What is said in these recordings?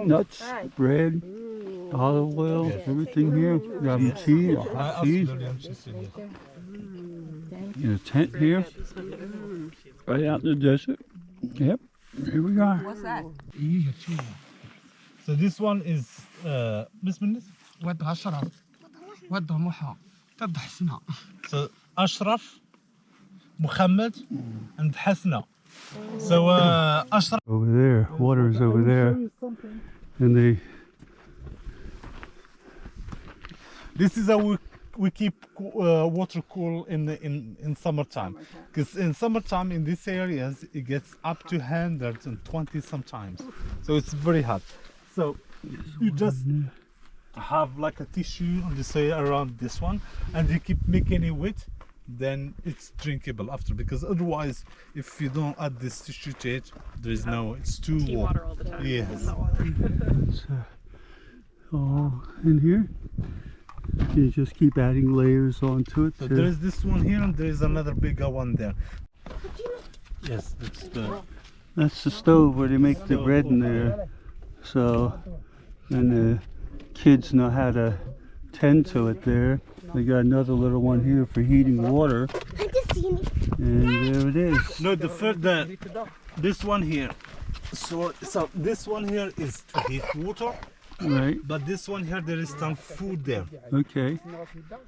nuts, bread, olive oil, everything here. We have tea, cheese. In a tent here, right out in the desert. Yep, here we are. What's that? So this one is Bismillah. So Ashraf, Muhammad, and Hasna. So Ashraf. Over there, water is over there, and This is how we keep water cool in summertime, because in summertime in these areas it gets up to 120 sometimes, so it's very hot. So you just have like a tissue on the say around this one, and you keep making it wet, then it's drinkable after, because otherwise if you don't add this tissue to it, there is no, it's too warm. Water all the time. Yes. it's all in here. You just keep adding layers onto it. So there is this one here, and there is another bigger one there. Yes, That's the stove where they make the bread in there. So, and the kids know how to tend to it there. They got another little one here for heating water. And there it is. No, this one here. So this one here is to heat water. Right. But this one here, there is some food there. Okay.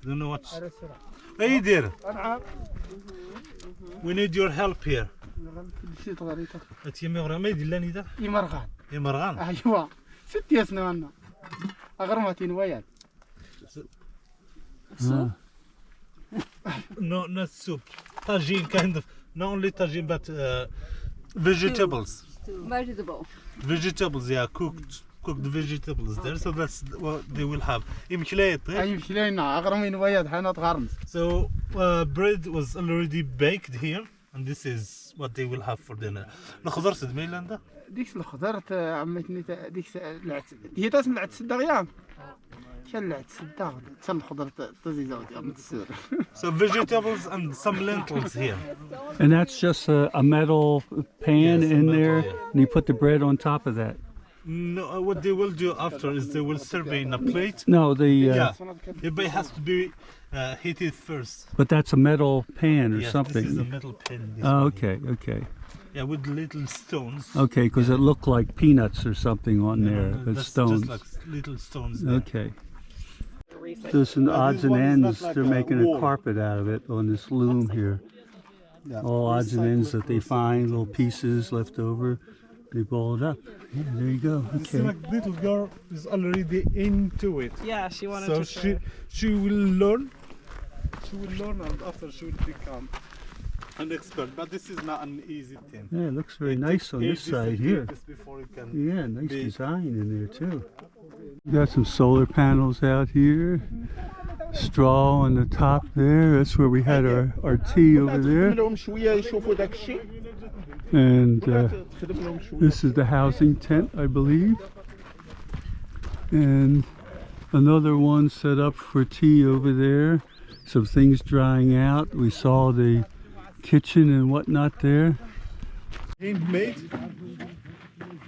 Don't know what. Hey there. We need your help here. ما يدلني ده. يمرغان. يمرغان. أيوة. 6 سنين. أغرمتين وياك. Soup? No, not soup. Tagine, kind of. Not only tagine, but vegetables. Vegetable. Vegetables, yeah, cooked vegetables there. So that's what they will have. أي مشلينا أغرمين وياك حنا تغرمت. So bread was already baked here, and this is what they will have for dinner. الخضار سدمي لاندا. ديك الخضار عمتني ديك هي تسمى العدس الدغيان. شل العدس الدغ تسمى الخضار تزي زوجي عم تسير. So vegetables and some lentils here. And that's just a metal pan in there, and you put the bread on top of that. No, what they will do after is they will serve it in a plate. No, Yeah, but it has to be heated first. but that's a metal pan or Yes, something. this is a metal pan. This Oh, one okay, okay. here. Yeah, with little stones. Okay, because it looked like peanuts or something on there, No, with that's stones. just like little stones there. Okay. There's an odds and one is not ends. like They're a making a wall. carpet out of it on this loom here. All odds and ends that they find, little pieces left over, they ball it up. Yeah, there you go. You see, Okay. like little girl is already into it. Yeah, she wanted So to. she will learn. She will learn, and after she will become an expert. But this is not an easy thing. Yeah, it looks very nice on this side here. Yeah, nice design in there too. We got some solar panels out here. Straw on the top there. That's where we had our tea over there. And this is the housing tent, I believe. And another one set up for tea over there. Some things drying out. We saw the kitchen and whatnot there. Handmade,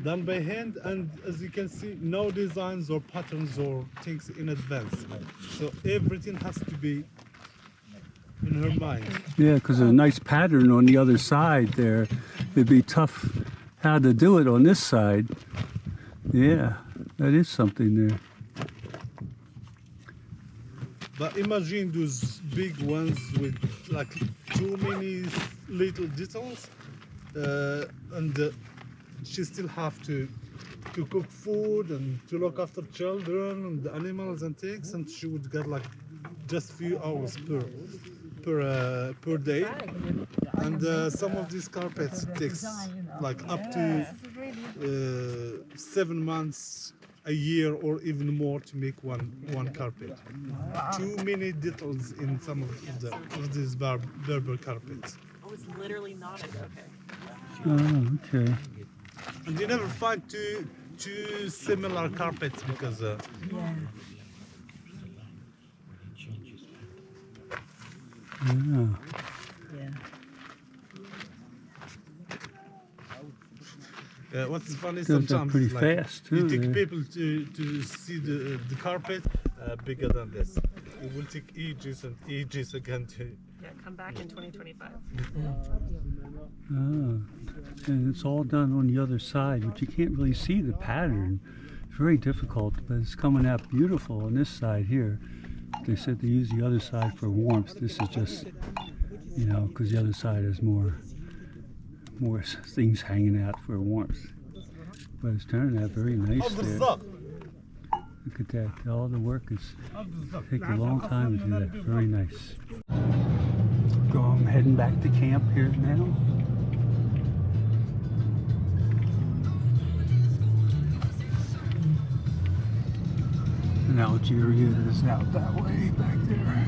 done by hand, and as you can see, no designs or patterns or things in advance. So everything has to be in her mind. Yeah, because there's a nice pattern on the other side there. It'd be tough how to do it on this side. Yeah, that is something there. But imagine those big ones with like too many little details, and she still have to cook food and to look after children and the animals and things, and she would get like just few hours per day. And some of these carpets takes like up to 7 months, a year, or even more to make one carpet. Too many details in some of these Berber carpets. Oh, it's literally not okay. Oh, okay. And you never find two similar carpets because Yeah. What's funny Does that sometimes pretty is like fast too. you take there. people to see the carpet bigger than this. It will take ages and ages again to. Yeah, come back in 2025. Oh, and it's all done on the other side, but you can't really see the pattern. It's very difficult, but it's coming out beautiful on this side here. They said to use the other side for warmth. This is just, you know, because the other side has more things hanging out for warmth. But it's turning out very nice there. Look at that. All the work is take a long time to do that. Very nice. I'm heading back to camp here now. And Algeria is out that way back there.